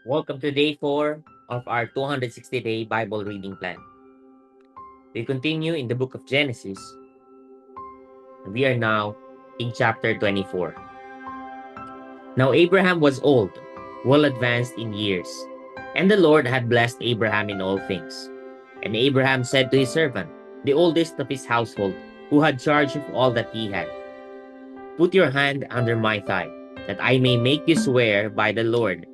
Welcome to day 4 of our 260-day Bible reading plan. We continue in the book of Genesis. We are now in chapter 24. Now Abraham was old, well advanced in years, and the Lord had blessed Abraham in all things. And Abraham said to his servant, the oldest of his household, who had charge of all that he had, "Put your hand under my thigh, that I may make you swear by the Lord,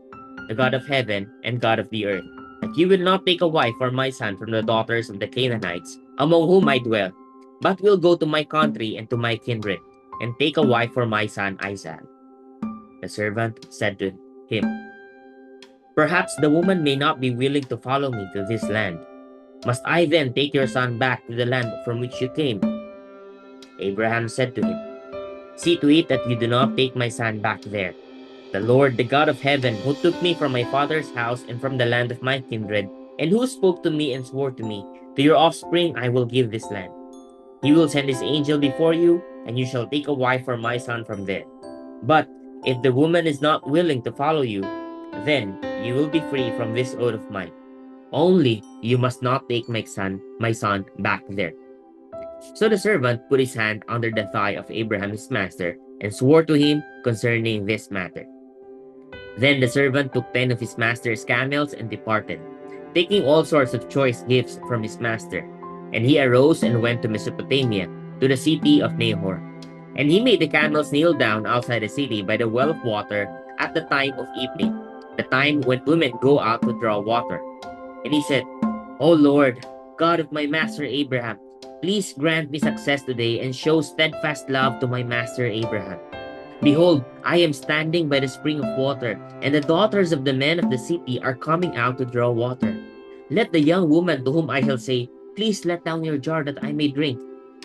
the God of heaven and God of the earth, that you will not take a wife for my son from the daughters of the Canaanites, among whom I dwell, but will go to my country and to my kindred, and take a wife for my son Isaac." The servant said to him, "Perhaps the woman may not be willing to follow me to this land. Must I then take your son back to the land from which you came?" Abraham said to him, "See to it that you do not take my son back there. The Lord, the God of heaven, who took me from my father's house and from the land of my kindred, and who spoke to me and swore to me, 'To your offspring I will give this land.' He will send his angel before you, and you shall take a wife for my son from there. But if the woman is not willing to follow you, then you will be free from this oath of mine. Only you must not take my son back there." So the servant put his hand under the thigh of Abraham his master, and swore to him concerning this matter. Then the servant took 10 of his master's camels and departed, taking all sorts of choice gifts from his master. And he arose and went to Mesopotamia, to the city of Nahor. And he made the camels kneel down outside the city by the well of water at the time of evening, the time when women go out to draw water. And he said, "O Lord, God of my master Abraham, please grant me success today and show steadfast love to my master Abraham. Behold, I am standing by the spring of water, and the daughters of the men of the city are coming out to draw water. Let the young woman to whom I shall say, 'Please let down your jar that I may drink,'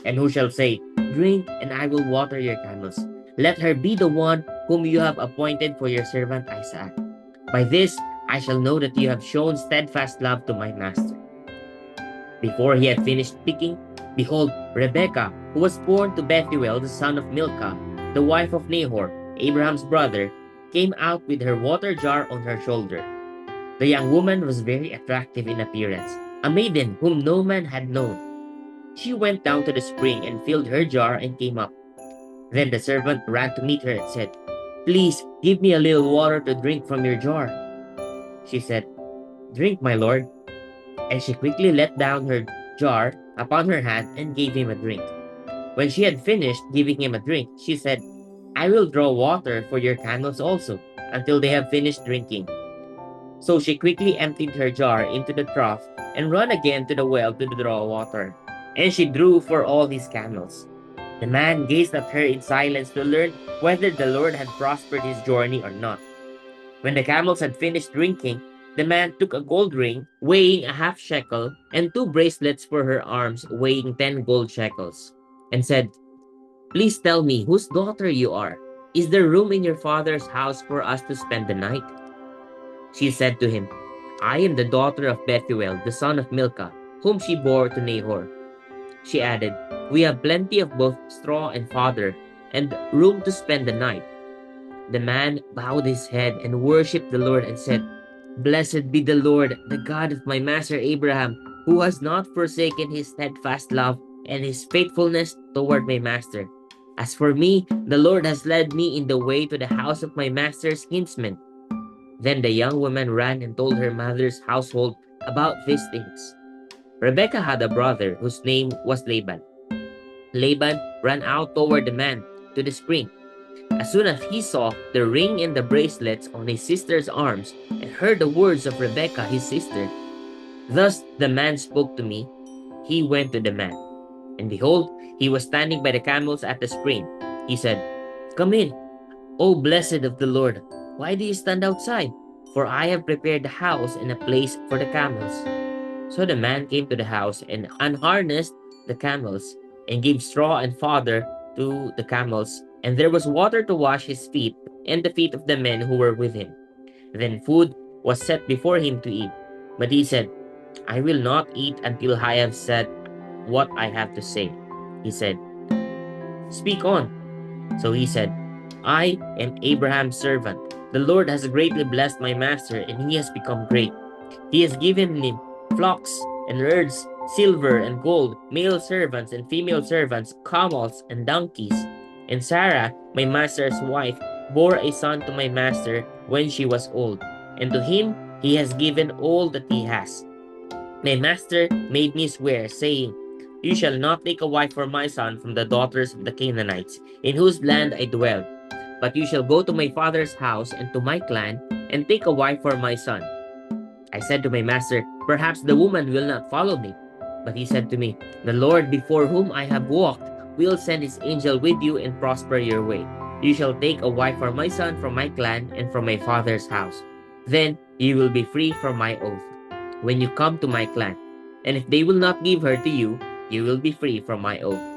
and who shall say, 'Drink, and I will water your camels,' let her be the one whom you have appointed for your servant Isaac. By this I shall know that you have shown steadfast love to my master." Before he had finished speaking, behold, Rebekah, who was born to Bethuel the son of Milcah, the wife of Nahor, Abraham's brother, came out with her water jar on her shoulder. The young woman was very attractive in appearance, a maiden whom no man had known. She went down to the spring and filled her jar and came up. Then the servant ran to meet her and said, "Please give me a little water to drink from your jar." She said, "Drink, my lord." And she quickly let down her jar upon her hand and gave him a drink. When she had finished giving him a drink, she said, "I will draw water for your camels also, until they have finished drinking." So she quickly emptied her jar into the trough and ran again to the well to draw water. And she drew for all his camels. The man gazed at her in silence to learn whether the Lord had prospered his journey or not. When the camels had finished drinking, the man took a gold ring weighing a half shekel and 2 bracelets for her arms weighing 10 gold shekels, and said, "Please tell me whose daughter you are. Is there room in your father's house for us to spend the night?" She said to him, "I am the daughter of Bethuel, the son of Milcah, whom she bore to Nahor." She added, "We have plenty of both straw and fodder, and room to spend the night." The man bowed his head and worshipped the Lord and said, "Blessed be the Lord, the God of my master Abraham, who has not forsaken his steadfast love and his faithfulness toward my master. As for me, the Lord has led me in the way to the house of my master's kinsman." Then the young woman ran and told her mother's household about these things. Rebekah had a brother whose name was Laban. Laban ran out toward the man to the spring. As soon as he saw the ring and the bracelets on his sister's arms and heard the words of Rebekah his sister, "Thus the man spoke to me," he went to the man. And behold, he was standing by the camels at the spring. He said, "Come in, O blessed of the Lord. Why do you stand outside? For I have prepared the house and a place for the camels." So the man came to the house and unharnessed the camels and gave straw and fodder to the camels, and there was water to wash his feet and the feet of the men who were with him. Then food was set before him to eat. But he said, "I will not eat until I have said what I have to say." He said, "Speak on." So he said, "I am Abraham's servant. The Lord has greatly blessed my master, and he has become great. He has given him flocks and herds, silver and gold, male servants and female servants, camels and donkeys. And Sarah, my master's wife, bore a son to my master when she was old, and to him he has given all that he has. My master made me swear, saying, You shall not take a wife for my son from the daughters of the Canaanites, in whose land I dwell, but you shall go to my father's house and to my clan, and take a wife for my son. I said to my master, Perhaps the woman will not follow me. But he said to me, The Lord before whom I have walked will send his angel with you and prosper your way. You shall take a wife for my son from my clan and from my father's house. Then you will be free from my oath when you come to my clan. And if they will not give her to you, you will be free from my oath.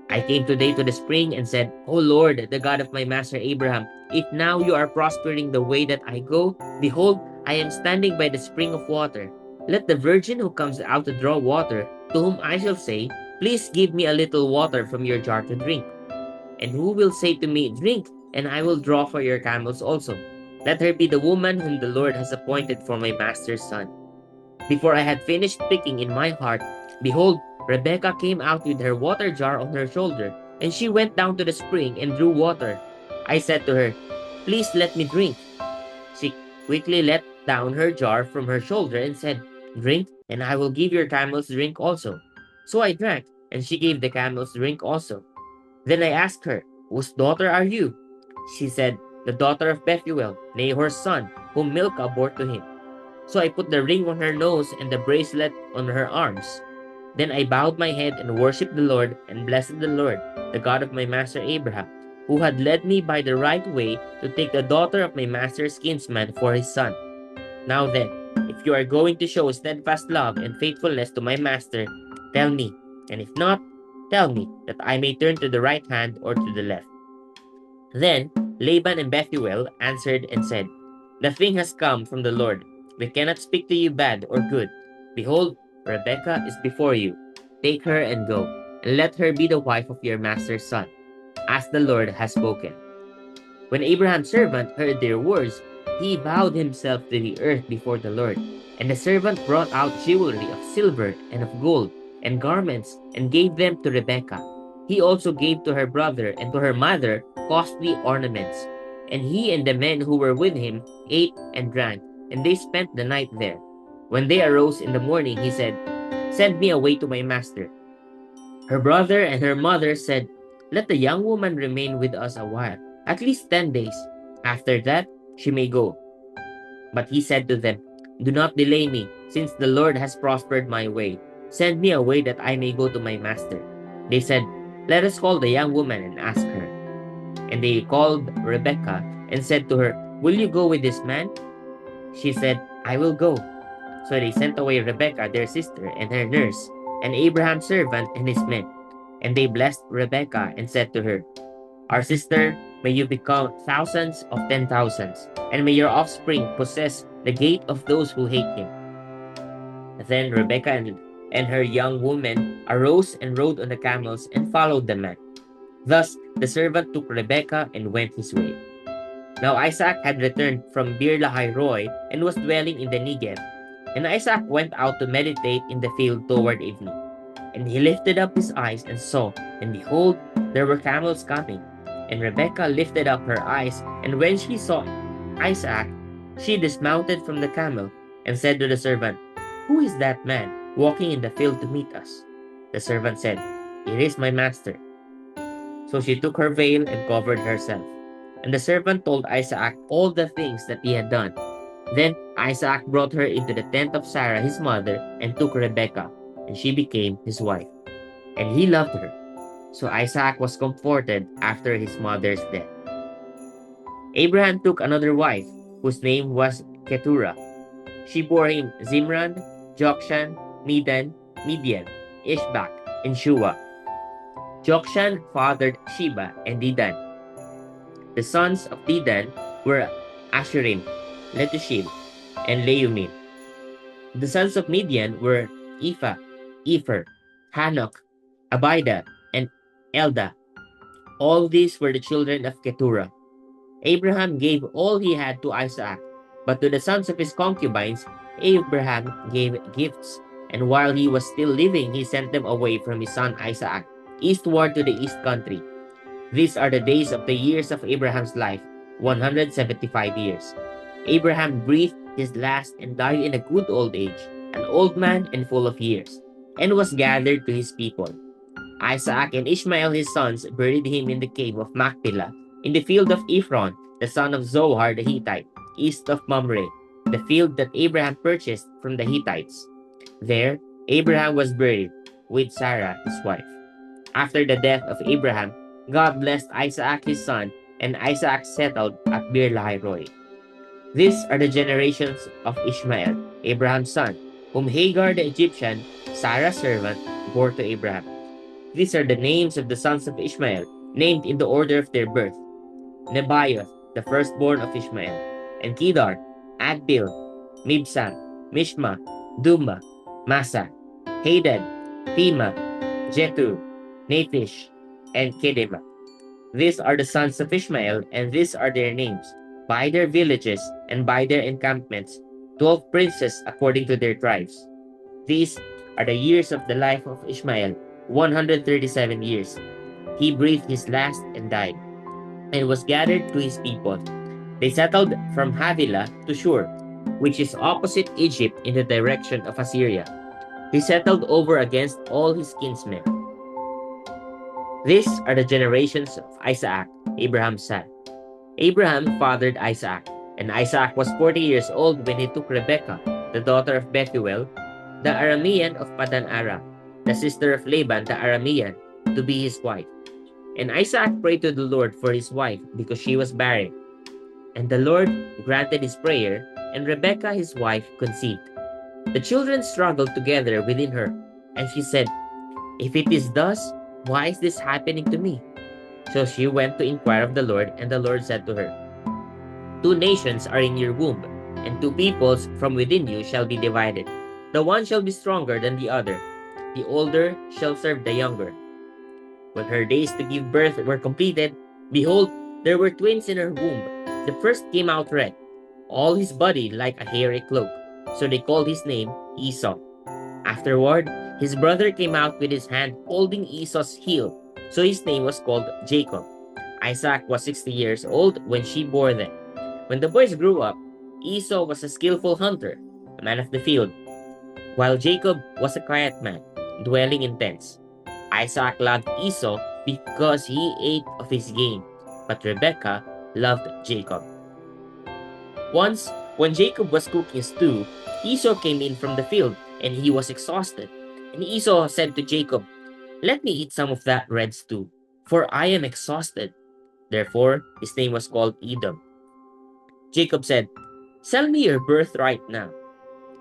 I came today to the spring and said, O Lord, the God of my master Abraham, if now you are prospering the way that I go, behold, I am standing by the spring of water. Let the virgin who comes out to draw water, to whom I shall say, Please give me a little water from your jar to drink. And who will say to me, Drink, and I will draw for your camels also. Let her be the woman whom the Lord has appointed for my master's son. Before I had finished speaking in my heart, behold, Rebekah came out with her water jar on her shoulder, and she went down to the spring and drew water. I said to her, Please let me drink. She quickly let down her jar from her shoulder and said, Drink, and I will give your camels drink also. So I drank, and she gave the camels drink also. Then I asked her, Whose daughter are you? She said, The daughter of Bethuel, Nahor's son, whom Milcah bore to him. So I put the ring on her nose and the bracelet on her arms. Then I bowed my head and worshipped the Lord and blessed the Lord, the God of my master Abraham, who had led me by the right way to take the daughter of my master's kinsman for his son. Now then, if you are going to show steadfast love and faithfulness to my master, tell me, and if not, tell me, that I may turn to the right hand or to the left. Then Laban and Bethuel answered and said, The thing has come from the Lord. We cannot speak to you bad or good. Behold, Rebekah is before you. Take her and go, and let her be the wife of your master's son, as the Lord has spoken. When Abraham's servant heard their words, he bowed himself to the earth before the Lord. And the servant brought out jewelry of silver and of gold, and garments, and gave them to Rebekah. He also gave to her brother and to her mother costly ornaments. And he and the men who were with him ate and drank, and they spent the night there. When they arose in the morning, he said, Send me away to my master. Her brother and her mother said, Let the young woman remain with us a while, at least 10 days. After that, she may go. But he said to them, Do not delay me, since the Lord has prospered my way. Send me away that I may go to my master. They said, Let us call the young woman and ask her. And they called Rebekah and said to her, Will you go with this man? She said, I will go. So they sent away Rebekah, their sister, and her nurse, and Abraham's servant and his men. And they blessed Rebekah and said to her, Our sister, may you become thousands of 10,000s, and may your offspring possess the gate of those who hate him. Then Rebekah and her young woman arose and rode on the camels and followed the man. Thus the servant took Rebekah and went his way. Now Isaac had returned from Bir Lahai Roi and was dwelling in the Negev. And Isaac went out to meditate in the field toward evening. And he lifted up his eyes and saw, and behold, there were camels coming. And Rebekah lifted up her eyes, and when she saw Isaac, she dismounted from the camel, and said to the servant, Who is that man walking in the field to meet us? The servant said, It is my master. So she took her veil and covered herself. And the servant told Isaac all the things that he had done. Then Isaac brought her into the tent of Sarah his mother, and took Rebekah, and she became his wife. And he loved her. So Isaac was comforted after his mother's death. Abraham took another wife, whose name was Keturah. She bore him Zimran, Jokshan, Midian, Ishbak, and Shua. Jokshan fathered Sheba and Dedan. The sons of Dedan were Ashurim, Letushim, and Leumim. The sons of Midian were Ephah, Epher, Hanok, Abida, and Elda. All these were the children of Keturah. Abraham gave all he had to Isaac, but to the sons of his concubines, Abraham gave gifts. And while he was still living, he sent them away from his son Isaac, eastward to the east country. These are the days of the years of Abraham's life, 175 years. Abraham breathed his last and died in a good old age, an old man and full of years, and was gathered to his people. Isaac and Ishmael his sons buried him in the cave of Machpelah, in the field of Ephron, the son of Zohar the Hittite, east of Mamre, the field that Abraham purchased from the Hittites. There, Abraham was buried with Sarah his wife. After the death of Abraham, God blessed Isaac his son, and Isaac settled at Beer Lahai Roi. These are the generations of Ishmael, Abraham's son, whom Hagar the Egyptian, Sarah's servant, bore to Abraham. These are the names of the sons of Ishmael, named in the order of their birth: Nebaioth, the firstborn of Ishmael, and Kedar, Adbil, Mibsam, Mishma, Duma, Massa, Hadad, Tima, Jetur, Naphish, and Kedema. These are the sons of Ishmael, and these are their names, by their villages and by their encampments, 12 princes according to their tribes. These are the years of the life of Ishmael, 137 years. He breathed his last and died, and was gathered to his people. They settled from Havilah to Shur, which is opposite Egypt in the direction of Assyria. He settled over against all his kinsmen. These are the generations of Isaac, Abraham's son. Abraham fathered Isaac, and Isaac was 40 years old when he took Rebekah, the daughter of Bethuel, the Aramean of Padan Aram, the sister of Laban the Aramean, to be his wife. And Isaac prayed to the Lord for his wife because she was barren. And the Lord granted his prayer, and Rebekah his wife conceived. The children struggled together within her, and she said, "If it is thus, why is this happening to me?" So she went to inquire of the Lord, and the Lord said to her, "Two nations are in your womb, and two peoples from within you shall be divided. The one shall be stronger than the other. The older shall serve the younger." When her days to give birth were completed, behold, there were twins in her womb. The first came out red, all his body like a hairy cloak. So they called his name Esau. Afterward, his brother came out with his hand holding Esau's heel. So his name was called Jacob. Isaac was 60 years old when she bore them. When the boys grew up, Esau was a skillful hunter, a man of the field, while Jacob was a quiet man, dwelling in tents. Isaac loved Esau because he ate of his game, but Rebekah loved Jacob. Once, when Jacob was cooking stew, Esau came in from the field, and he was exhausted. And Esau said to Jacob, "Let me eat some of that red stew, for I am exhausted." Therefore, his name was called Edom. Jacob said, "Sell me your birthright now."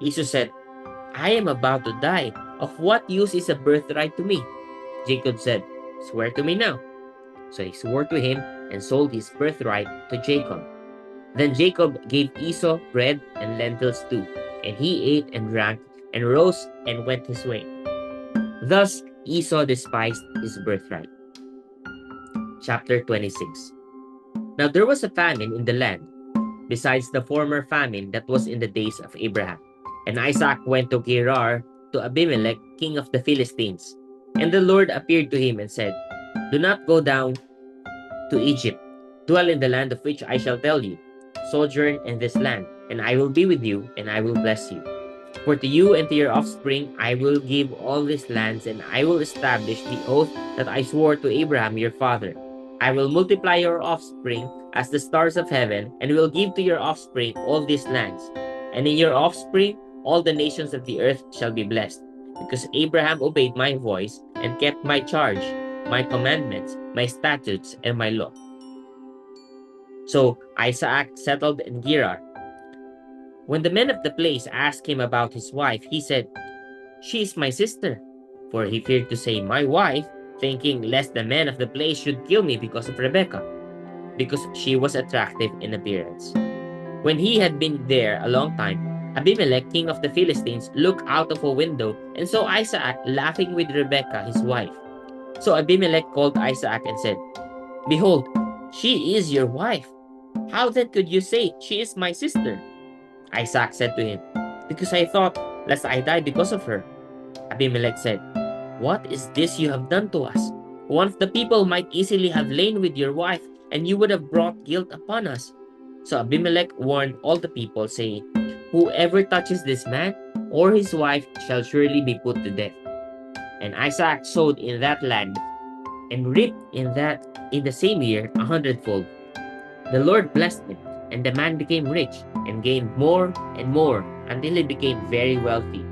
Esau said, "I am about to die. Of what use is a birthright to me?" Jacob said, "Swear to me now." So he swore to him and sold his birthright to Jacob. Then Jacob gave Esau bread and lentils too, and he ate and drank and rose and went his way. Thus Esau despised his birthright. Chapter 26. Now there was a famine in the land, besides the former famine that was in the days of Abraham. And Isaac went to Gerar to Abimelech, king of the Philistines. And the Lord appeared to him and said, "Do not go down to Egypt. Dwell in the land of which I shall tell you. Sojourn in this land, and I will be with you, and I will bless you. For to you and to your offspring I will give all these lands, and I will establish the oath that I swore to Abraham your father. I will multiply your offspring as the stars of heaven, and will give to your offspring all these lands. And in your offspring all the nations of the earth shall be blessed, because Abraham obeyed my voice and kept my charge, my commandments, my statutes, and my law." So Isaac settled in Gerar. When the men of the place asked him about his wife, he said, "She is my sister." For he feared to say "my wife," thinking lest the men of the place should kill me because of Rebekah, because she was attractive in appearance. When he had been there a long time, Abimelech, king of the Philistines, looked out of a window and saw Isaac laughing with Rebekah, his wife. So Abimelech called Isaac and said, "Behold, she is your wife." How then could you say, she is my sister? Isaac said to him, because I thought, lest I die because of her. Abimelech said, what is this you have done to us? One of the people might easily have lain with your wife, and you would have brought guilt upon us. So Abimelech warned all the people, saying, whoever touches this man or his wife shall surely be put to death. And Isaac sowed in that land, and reaped in the same year 100-fold. The Lord blessed him, and the man became rich, and gained more and more, until he became very wealthy.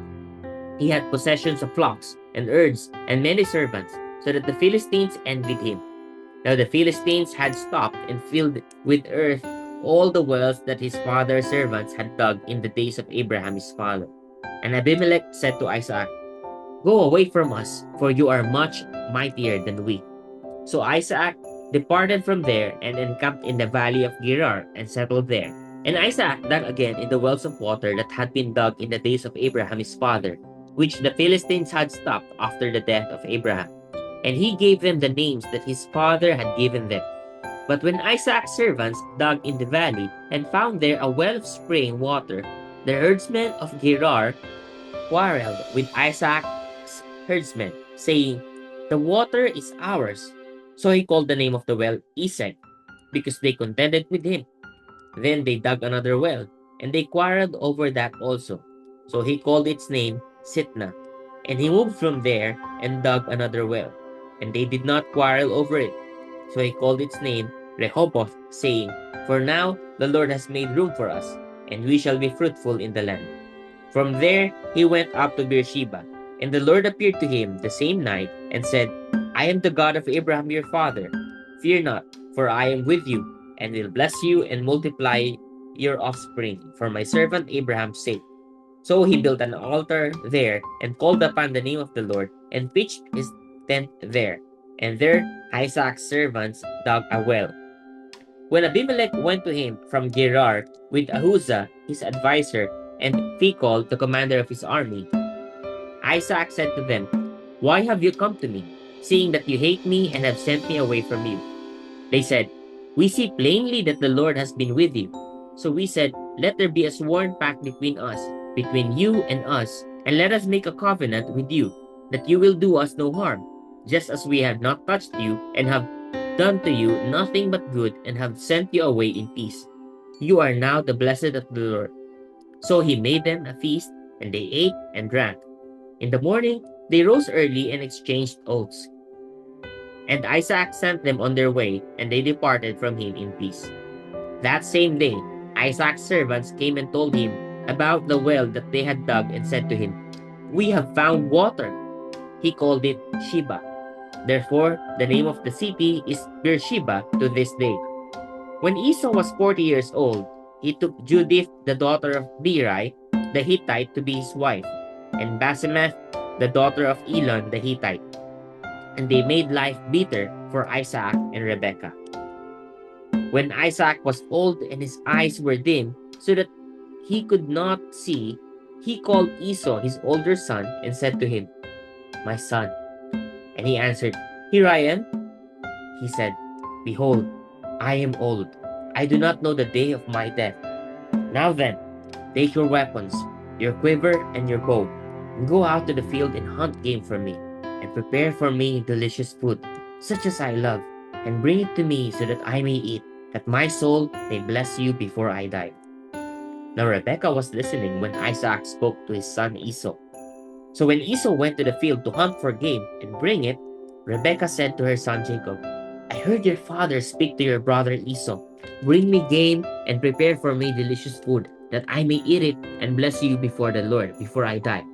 He had possessions of flocks and herds and many servants, so that the Philistines envied him. Now the Philistines had stopped and filled with earth all the wells that his father's servants had dug in the days of Abraham his father. And Abimelech said to Isaac, go away from us, for you are much mightier than we. So Isaac departed from there and encamped in the valley of Gerar and settled there. And Isaac dug again in the wells of water that had been dug in the days of Abraham his father, which the Philistines had stopped after the death of Abraham. And he gave them the names that his father had given them. But when Isaac's servants dug in the valley and found there a well of spring water, the herdsmen of Gerar quarreled with Isaac's herdsmen, saying, the water is ours. So he called the name of the well Esek, because they contended with him. Then they dug another well, and they quarreled over that also. So he called its name Sitnah. And he moved from there and dug another well, and they did not quarrel over it. So he called its name Rehoboth, saying, for now the Lord has made room for us, and we shall be fruitful in the land. From there he went up to Beersheba, and the Lord appeared to him the same night, and said, I am the God of Abraham your father. Fear not, for I am with you, and will bless you and multiply your offspring for my servant Abraham's sake. So he built an altar there, and called upon the name of the Lord, and pitched his tent there. And there Isaac's servants dug a well. When Abimelech went to him from Gerar with Ahuzah his adviser, and Phicol the commander of his army, Isaac said to them, why have you come to me, seeing that you hate me and have sent me away from you? They said, we see plainly that the Lord has been with you. So we said, let there be a sworn pact between us, between you and us, and let us make a covenant with you, that you will do us no harm, just as we have not touched you, and have done to you nothing but good, and have sent you away in peace. You are now the blessed of the Lord. So he made them a feast, and they ate and drank. In the morning, they rose early and exchanged oaths. And Isaac sent them on their way, and they departed from him in peace. That same day, Isaac's servants came and told him about the well that they had dug, and said to him, we have found water. He called it Sheba. Therefore, the name of the city is Beersheba to this day. When Esau was 40 years old, he took Judith, the daughter of Beeri, the Hittite, to be his wife, and Basemath, the daughter of Elon, the Hittite. And they made life bitter for Isaac and Rebekah. When Isaac was old and his eyes were dim, so that he could not see, he called Esau, his older son, and said to him, my son. And he answered, here I am. He said, behold, I am old. I do not know the day of my death. Now then, take your weapons, your quiver and your bow, and go out to the field and hunt game for me, and prepare for me delicious food, such as I love, and bring it to me so that I may eat, that my soul may bless you before I die. Now Rebekah was listening when Isaac spoke to his son Esau. So when Esau went to the field to hunt for game and bring it, Rebekah said to her son Jacob, I heard your father speak to your brother Esau, bring me game and prepare for me delicious food, that I may eat it and bless you before the Lord, before I die.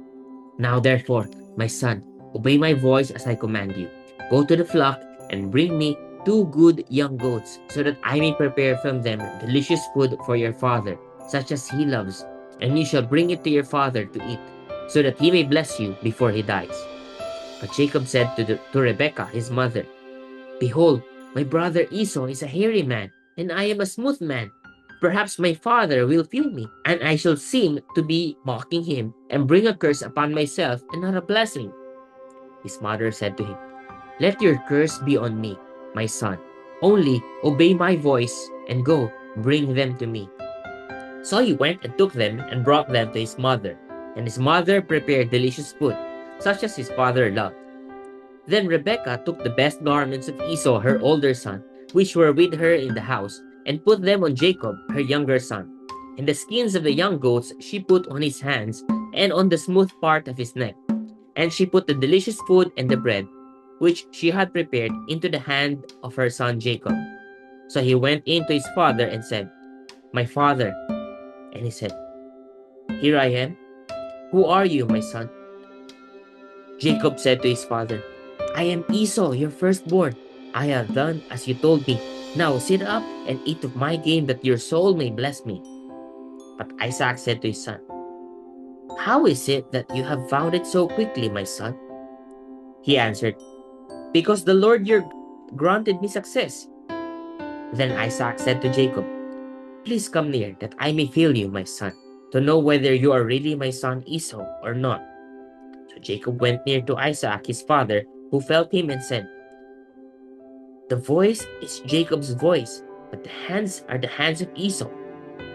Now therefore, my son, obey my voice as I command you. Go to the flock and bring me 2 good young goats, so that I may prepare from them delicious food for your father, such as he loves, and you shall bring it to your father to eat, so that he may bless you before he dies. But Jacob said to Rebekah his mother, behold, my brother Esau is a hairy man, and I am a smooth man. Perhaps my father will feel me, and I shall seem to be mocking him, and bring a curse upon myself and not a blessing. His mother said to him, let your curse be on me, my son. Only obey my voice and go, Bring them to me." So he went and took them and brought them to his mother. And his mother prepared delicious food, such as his father loved. Then Rebekah took the best garments of Esau, her older son, which were with her in the house, and put them on Jacob, her younger son. And the skins of the young goats she put on his hands and on the smooth part of his neck. And she put the delicious food and the bread, which she had prepared, into the hand of her son Jacob. So he went in to his father and said, "My father." And he said, "Here I am. Who are you, my son?" Jacob said to his father, "I am Esau, your firstborn. I have done as you told me. Now sit up and eat of my game, that your soul may bless me." But Isaac said to his son, "How is it that you have found it so quickly, my son?" He answered, "Because the Lord your granted me success." Then Isaac said to Jacob, "Please come near, that I may feel you, my son, to know whether you are really my son Esau or not." So Jacob went near to Isaac his father, who felt him and said, "The voice is Jacob's voice, but the hands are the hands of Esau."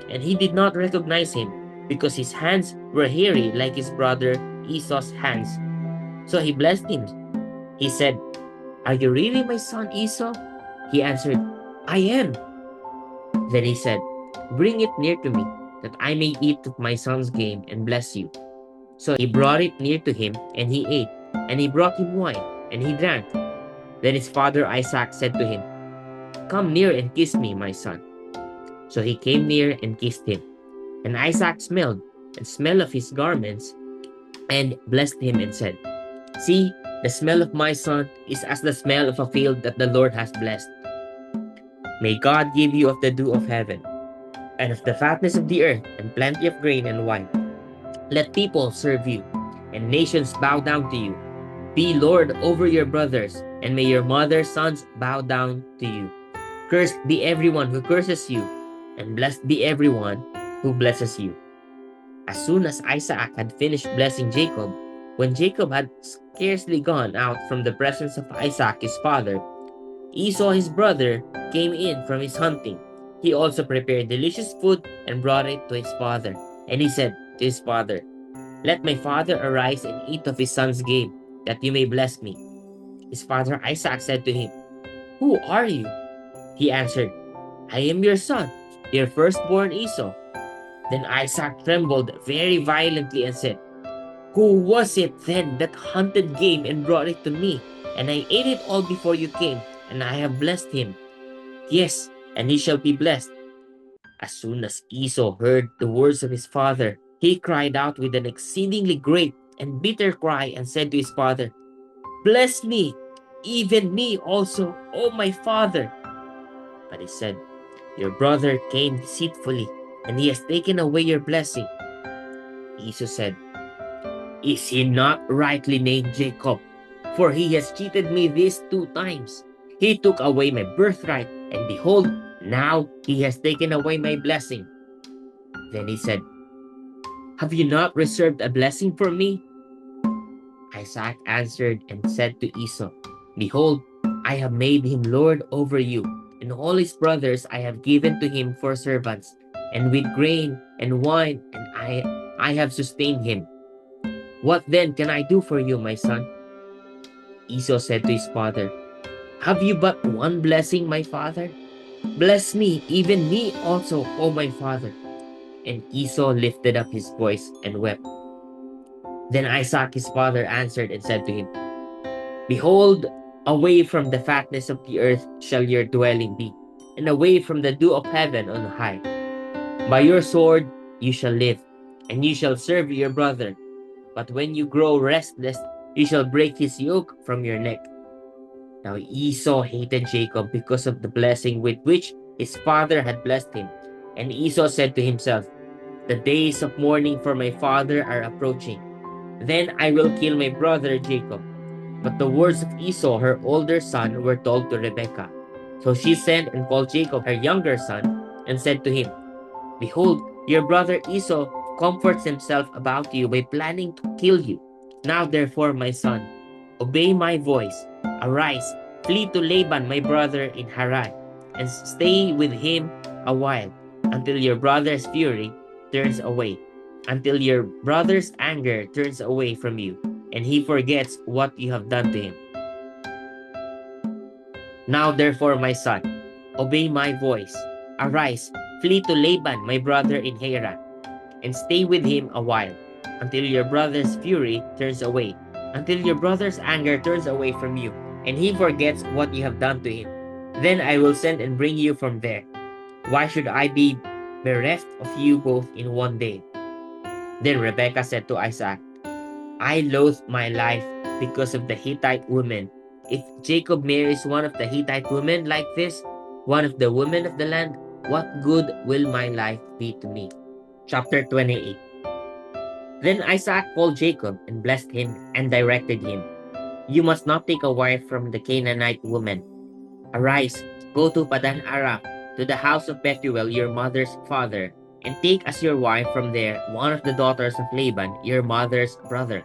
And he did not recognize him, because his hands were hairy like his brother Esau's hands. So he blessed him. He said, "Are you really my son Esau?" He answered, "I am." Then he said, "Bring it near to me, that I may eat of my son's game and bless you." So he brought it near to him, and he ate. And he brought him wine, and he drank. Then his father Isaac said to him, "Come near and kiss me, my son." So he came near and kissed him. And Isaac smelled, and smell of his garments, and blessed him and said, "See, the smell of my son is as the smell of a field that the Lord has blessed. May God give you of the dew of heaven, and of the fatness of the earth, and plenty of grain and wine. Let people serve you, and nations bow down to you. Be Lord over your brothers, and may your mother's sons bow down to you. Cursed be everyone who curses you, and blessed be everyone who blesses you." As soon as Isaac had finished blessing Jacob, when Jacob had scarcely gone out from the presence of Isaac his father, Esau his brother came in from his hunting. He also prepared delicious food and brought it to his father. And he said to his father, "Let my father arise and eat of his son's game, that you may bless me." His father Isaac said to him, "Who are you?" He answered, "I am your son, your firstborn Esau." Then Isaac trembled very violently and said, "Who was it then that hunted game and brought it to me? And I ate it all before you came, and I have blessed him. Yes, and he shall be blessed." As soon as Esau heard the words of his father, he cried out with an exceedingly great and bitter cry and said to his father, "Bless me, even me also, O my father." But he said, "Your brother came deceitfully, and he has taken away your blessing." Esau said, "Is he not rightly named Jacob? For he has cheated me these 2 times. He took away my birthright, and behold, now he has taken away my blessing." Then he said, "Have you not reserved a blessing for me?" Isaac answered and said to Esau, "Behold, I have made him lord over you, and all his brothers I have given to him for servants, and with grain and wine, and I have sustained him. What then can I do for you, my son?" Esau said to his father, "Have you but one blessing, my father? Bless me, even me also, O my father." And Esau lifted up his voice and wept. Then Isaac his father answered and said to him, "Behold, away from the fatness of the earth shall your dwelling be, and away from the dew of heaven on high. By your sword you shall live, and you shall serve your brother. But when you grow restless, you shall break his yoke from your neck." Now Esau hated Jacob because of the blessing with which his father had blessed him. And Esau said to himself, "The days of mourning for my father are approaching. Then I will kill my brother Jacob." But the words of Esau, her older son, were told to Rebekah. So she sent and called Jacob, her younger son, and said to him, "Behold, your brother Esau comforts himself about you by planning to kill you. Now therefore, my son, obey my voice. Arise, flee to Laban my brother in Haran, and stay with him a while, until your brother's fury turns away, until your brother's anger turns away from you, and he forgets what you have done to him. Now therefore, my son, obey my voice. Arise, flee to Laban, my brother in Haran, and stay with him a while, until your brother's fury turns away, until your brother's anger turns away from you, and he forgets what you have done to him. Then I will send and bring you from there. Why should I be bereft of you both in one day? Then Rebekah said to Isaac, I loathe my life because of the Hittite woman. If Jacob marries one of the Hittite women like this, one of the women of the land, what good will my life be to me? Chapter 28. Then Isaac called Jacob and blessed him and directed him, You must not take a wife from the Canaanite woman. Arise, go to Padan Aram, to the house of Bethuel your mother's father, and take as your wife from there one of the daughters of Laban, your mother's brother.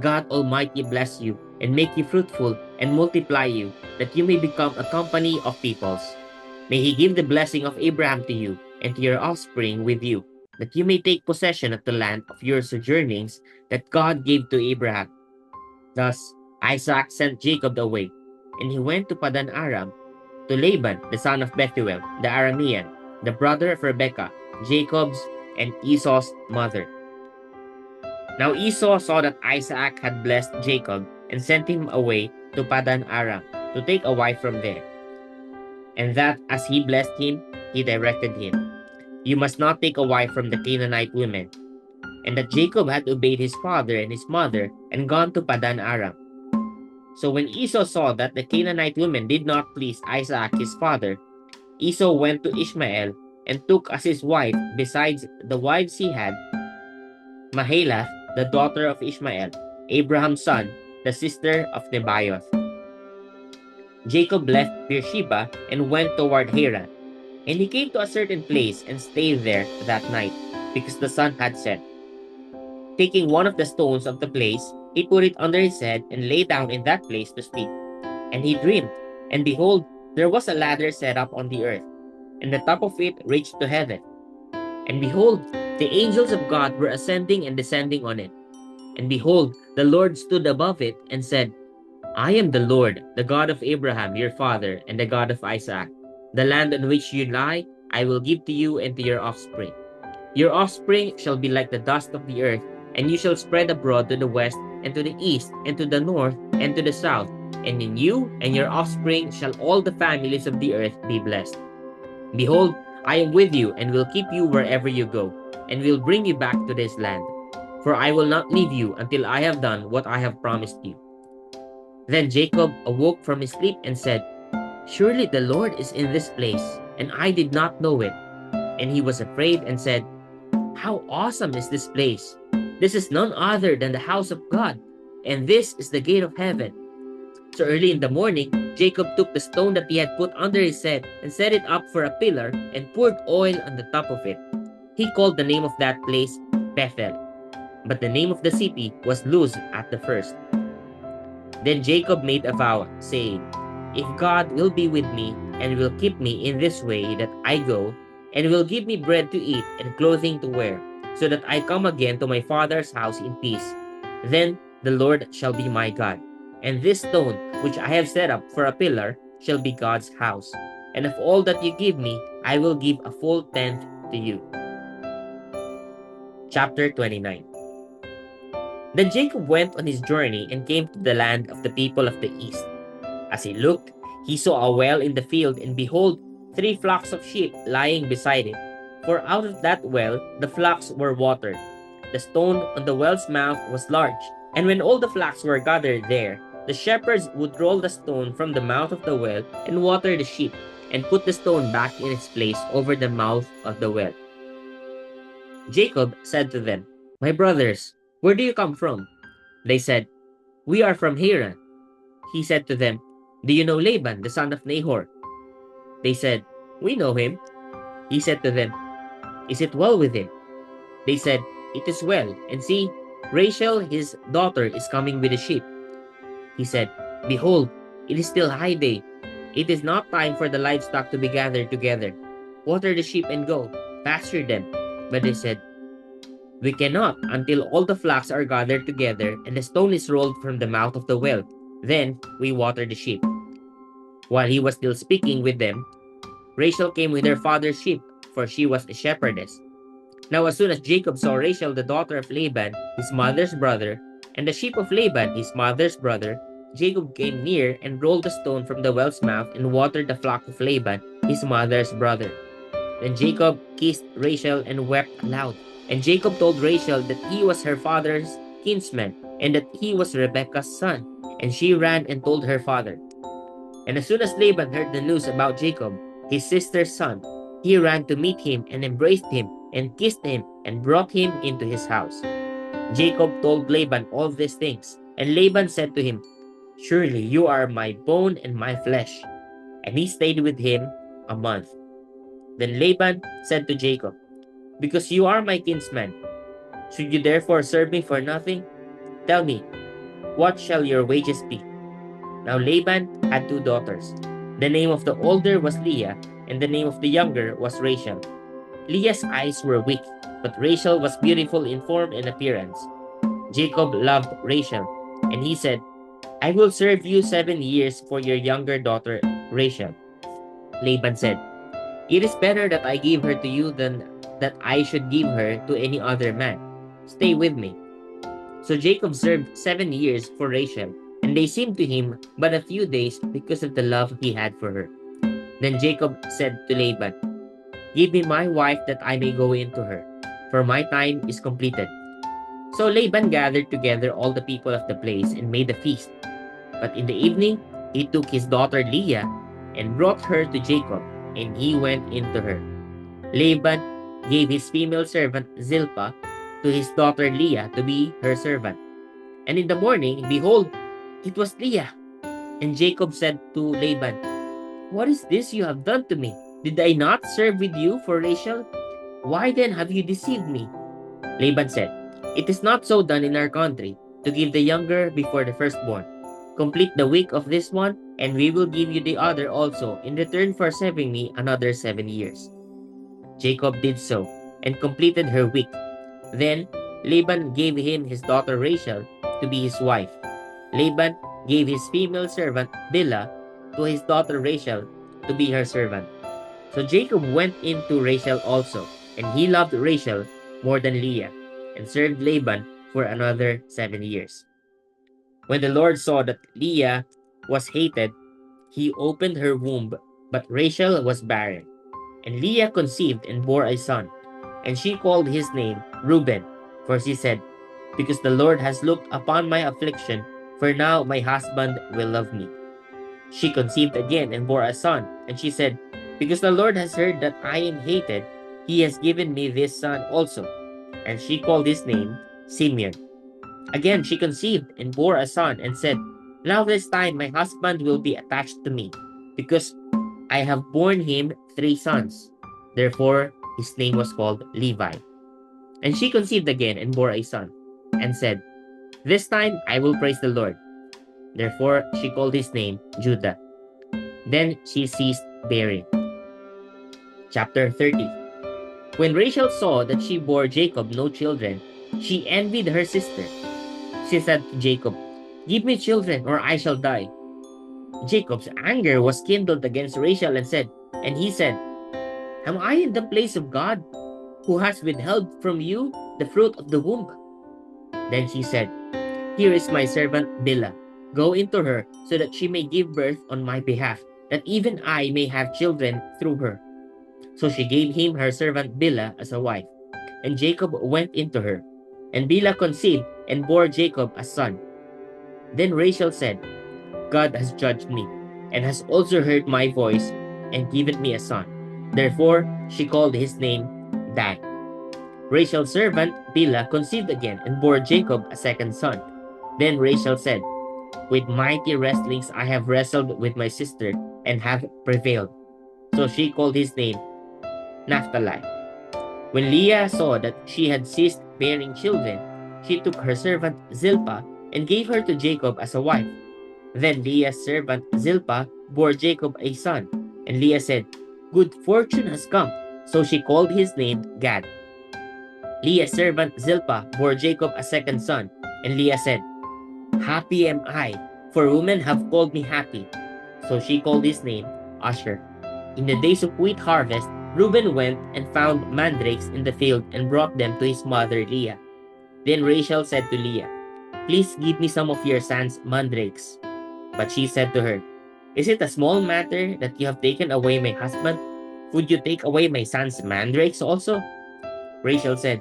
God Almighty bless you, and make you fruitful, and multiply you, that you may become a company of peoples. May he give the blessing of Abraham to you, and to your offspring with you, that you may take possession of the land of your sojournings that God gave to Abraham. Thus Isaac sent Jacob away, and he went to Padan Aram, to Laban, the son of Bethuel, the Aramean, the brother of Rebekah, Jacob's and Esau's mother. Now Esau saw that Isaac had blessed Jacob, and sent him away to Padan Aram, to take a wife from there. And that as he blessed him, he directed him, You must not take a wife from the Canaanite women. And that Jacob had obeyed his father and his mother, and gone to Padan Aram. So when Esau saw that the Canaanite women did not please Isaac his father, Esau went to Ishmael, and took as his wife, besides the wives he had, Mahalath, the daughter of Ishmael, Abraham's son, the sister of Nebaioth. Jacob left Beersheba and went toward Haran. And he came to a certain place and stayed there that night, because the sun had set. Taking one of the stones of the place, he put it under his head and lay down in that place to sleep. And he dreamed, and behold, there was a ladder set up on the earth, and the top of it reached to heaven. And behold, the angels of God were ascending and descending on it. And behold, the Lord stood above it and said, I am the Lord, the God of Abraham your father, and the God of Isaac. The land on which you lie, I will give to you and to your offspring. Your offspring shall be like the dust of the earth, and you shall spread abroad to the west, and to the east, and to the north, and to the south. And in you and your offspring shall all the families of the earth be blessed. Behold, I am with you, and will keep you wherever you go, and will bring you back to this land. For I will not leave you until I have done what I have promised you. Then Jacob awoke from his sleep and said, Surely the Lord is in this place, and I did not know it. And he was afraid and said, How awesome is this place! This is none other than the house of God, and this is the gate of heaven. So early in the morning, Jacob took the stone that he had put under his head and set it up for a pillar, and poured oil on the top of it. He called the name of that place Bethel, but the name of the city was Luz at the first. Then Jacob made a vow, saying, If God will be with me, and will keep me in this way that I go, and will give me bread to eat and clothing to wear, so that I come again to my father's house in peace, then the Lord shall be my God. And this stone, which I have set up for a pillar, shall be God's house. And of all that you give me, I will give a full tenth to you. Chapter 29. Then Jacob went on his journey and came to the land of the people of the east. As he looked, he saw a well in the field, and behold, 3 flocks of sheep lying beside it. For out of that well the flocks were watered. The stone on the well's mouth was large, and when all the flocks were gathered there, the shepherds would roll the stone from the mouth of the well and water the sheep, and put the stone back in its place over the mouth of the well. Jacob said to them, My brothers, where do you come from? They said, We are from Haran. He said to them, Do you know Laban, the son of Nahor? They said, We know him. He said to them, Is it well with him? They said, It is well, and see, Rachel his daughter is coming with the sheep. He said, Behold, it is still high day. It is not time for the livestock to be gathered together. water the sheep and go, pasture them. But they said, we cannot until all the flocks are gathered together and the stone is rolled from the mouth of the well. Then we water the sheep. While he was still speaking with them, Rachel came with her father's sheep, for she was a shepherdess. Now as soon as Jacob saw Rachel, the daughter of Laban, his mother's brother, and the sheep of Laban, his mother's brother, Jacob came near and rolled the stone from the well's mouth and watered the flock of Laban, his mother's brother. Then Jacob kissed Rachel and wept aloud. And Jacob told Rachel that he was her father's kinsman and that he was Rebekah's son. And she ran and told her father. And as soon as Laban heard the news about Jacob, his sister's son, he ran to meet him and embraced him and kissed him and brought him into his house. Jacob told Laban all these things, and Laban said to him, surely you are my bone and my flesh. And he stayed with him a month. Then Laban said to Jacob, because you are my kinsman, should you therefore serve me for nothing? Tell me, what shall your wages be? Now Laban had 2 daughters. The name of the older was Leah, and the name of the younger was Rachel. Leah's eyes were weak, but Rachel was beautiful in form and appearance. Jacob loved Rachel, and he said, I will serve you 7 years for your younger daughter Rachel. Laban said, it is better that I give her to you than that I should give her to any other man. Stay with me. So Jacob served 7 years for Rachel, and they seemed to him but a few days because of the love he had for her. Then Jacob said to Laban, give me my wife that I may go into her, for my time is completed. So Laban gathered together all the people of the place and made a feast. But in the evening, he took his daughter Leah and brought her to Jacob, and he went into her. Laban gave his female servant Zilpah to his daughter Leah to be her servant. And in the morning, behold, it was Leah. And Jacob said to Laban, what is this you have done to me? Did I not serve with you for Rachel? Why then have you deceived me? Laban said, it is not so done in our country, to give the younger before the firstborn. Complete the week of this one, and we will give you the other also in return for serving me another 7 years. Jacob did so, and completed her week. Then Laban gave him his daughter Rachel to be his wife. Laban gave his female servant Bilhah to his daughter Rachel to be her servant. So Jacob went into Rachel also, and he loved Rachel more than Leah, and served Laban for another 7 years. When the Lord saw that Leah was hated, he opened her womb, but Rachel was barren. And Leah conceived and bore a son, and she called his name Reuben, for she said, because the Lord has looked upon my affliction, for now my husband will love me. She conceived again and bore a son, and she said, because the Lord has heard that I am hated, he has given me this son also. And she called his name Simeon. Again she conceived and bore a son, and said, now this time my husband will be attached to me, because I have borne him 3 sons. Therefore his name was called Levi. And she conceived again and bore a son, and said, this time I will praise the Lord. Therefore she called his name Judah. Then she ceased bearing. Chapter 30. When Rachel saw that she bore Jacob no children, she envied her sister. She said to Jacob, give me children, or I shall die. Jacob's anger was kindled against Rachel, and he said, am I in the place of God, who has withheld from you the fruit of the womb? Then she said, here is my servant Bilhah. Go into her, so that she may give birth on my behalf, that even I may have children through her. So she gave him her servant Bilhah as a wife. And Jacob went into her. And Bilhah conceived and bore Jacob a son. Then Rachel said, God has judged me, and has also heard my voice, and given me a son. Therefore she called his name Dan. Rachel's servant Bilhah conceived again and bore Jacob a second son. Then Rachel said, with mighty wrestlings I have wrestled with my sister, and have prevailed. So she called his name Naphtali. When Leah saw that she had ceased bearing children, she took her servant Zilpah and gave her to Jacob as a wife. Then Leah's servant Zilpah bore Jacob a son, and Leah said, Good fortune has come. So she called his name Gad. Leah's servant Zilpah bore Jacob a second son, and Leah said, Happy am I, for women have called me happy. So she called his name Asher. In the days of wheat harvest, Reuben went and found mandrakes in the field and brought them to his mother Leah. Then Rachel said to Leah, Please give me some of your son's mandrakes. But she said to her, Is it a small matter that you have taken away my husband? Would you take away my son's mandrakes also? Rachel said,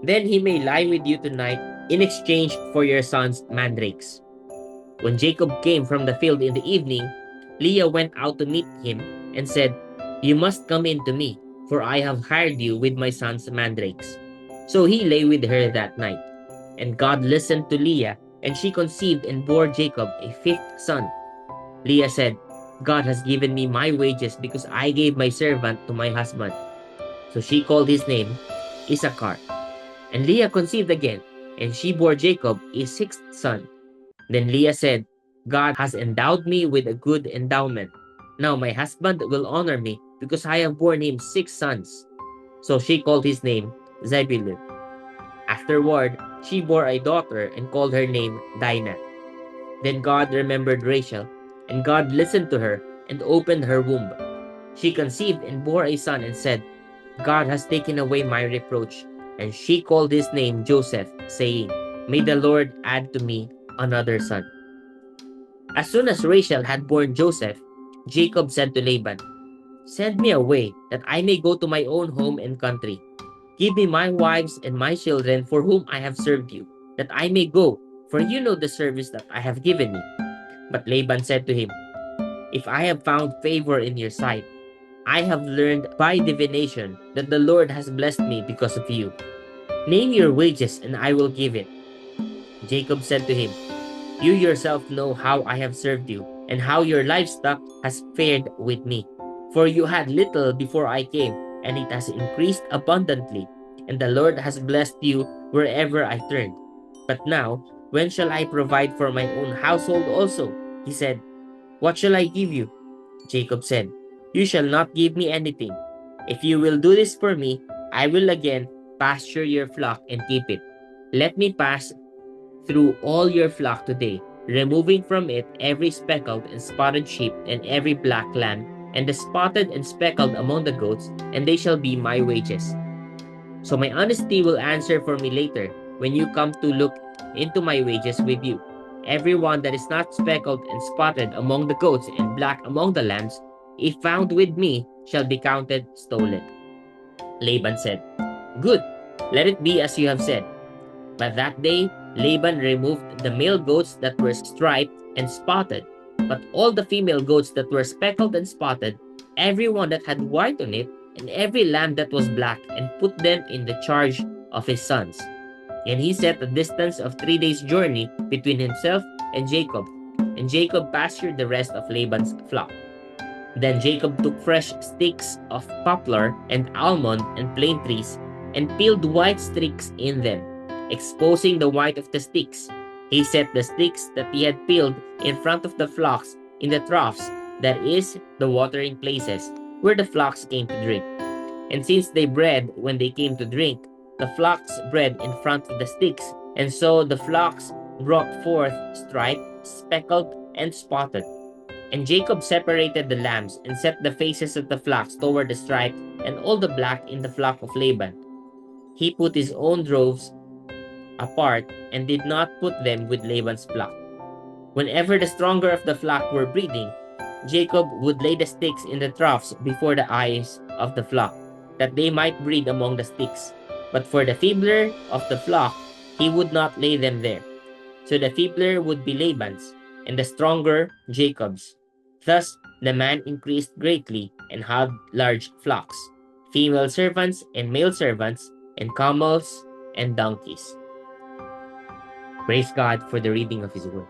Then he may lie with you tonight in exchange for your son's mandrakes. When Jacob came from the field in the evening, Leah went out to meet him and said, You must come in to me, for I have hired you with my son's mandrakes. So he lay with her that night. And God listened to Leah, and she conceived and bore Jacob a fifth son. Leah said, God has given me my wages because I gave my servant to my husband. So she called his name Issachar. And Leah conceived again, and she bore Jacob a sixth son. Then Leah said, God has endowed me with a good endowment. Now my husband will honor me because I have borne him six sons. So she called his name Zebulun. Afterward, she bore a daughter and called her name Dinah. Then God remembered Rachel, and God listened to her and opened her womb. She conceived and bore a son and said, God has taken away my reproach. And she called his name Joseph, saying, May the Lord add to me another son. As soon as Rachel had borne Joseph, Jacob said to Laban, Send me away, that I may go to my own home and country. Give me my wives and my children for whom I have served you, that I may go, for you know the service that I have given you. But Laban said to him, If I have found favor in your sight, I have learned by divination that the Lord has blessed me because of you. Name your wages and I will give it. Jacob said to him, You yourself know how I have served you, and how your livestock has fared with me. For you had little before I came, and it has increased abundantly, and the Lord has blessed you wherever I turned. But now, when shall I provide for my own household also? He said, What shall I give you? Jacob said, You shall not give me anything. If you will do this for me, I will again pasture your flock and keep it. Let me pass through all your flock today, removing from it every speckled and spotted sheep and every black lamb, and the spotted and speckled among the goats, and they shall be my wages. So my honesty will answer for me later, when you come to look into my wages with you. Every one that is not speckled and spotted among the goats and black among the lambs, if found with me, shall be counted stolen. Laban said, Good, let it be as you have said. But that day, Laban removed the male goats that were striped and spotted, but all the female goats that were speckled and spotted, every one that had white on it, and every lamb that was black, and put them in the charge of his sons. And he set a distance of 3 days' journey between himself and Jacob pastured the rest of Laban's flock. Then Jacob took fresh sticks of poplar and almond and plane trees, and peeled white streaks in them, exposing the white of the sticks. He set the sticks that he had peeled in front of the flocks in the troughs, that is, the watering places, where the flocks came to drink. And since they bred when they came to drink, the flocks bred in front of the sticks, and so the flocks brought forth striped, speckled, and spotted. And Jacob separated the lambs and set the faces of the flocks toward the striped and all the black in the flock of Laban. He put his own droves apart and did not put them with Laban's flock. Whenever the stronger of the flock were breeding, Jacob would lay the sticks in the troughs before the eyes of the flock, that they might breed among the sticks. But for the feebler of the flock, he would not lay them there. So the feebler would be Laban's, and the stronger Jacob's. Thus the man increased greatly and had large flocks, female servants and male servants, and camels and donkeys. Praise God for the reading of His word.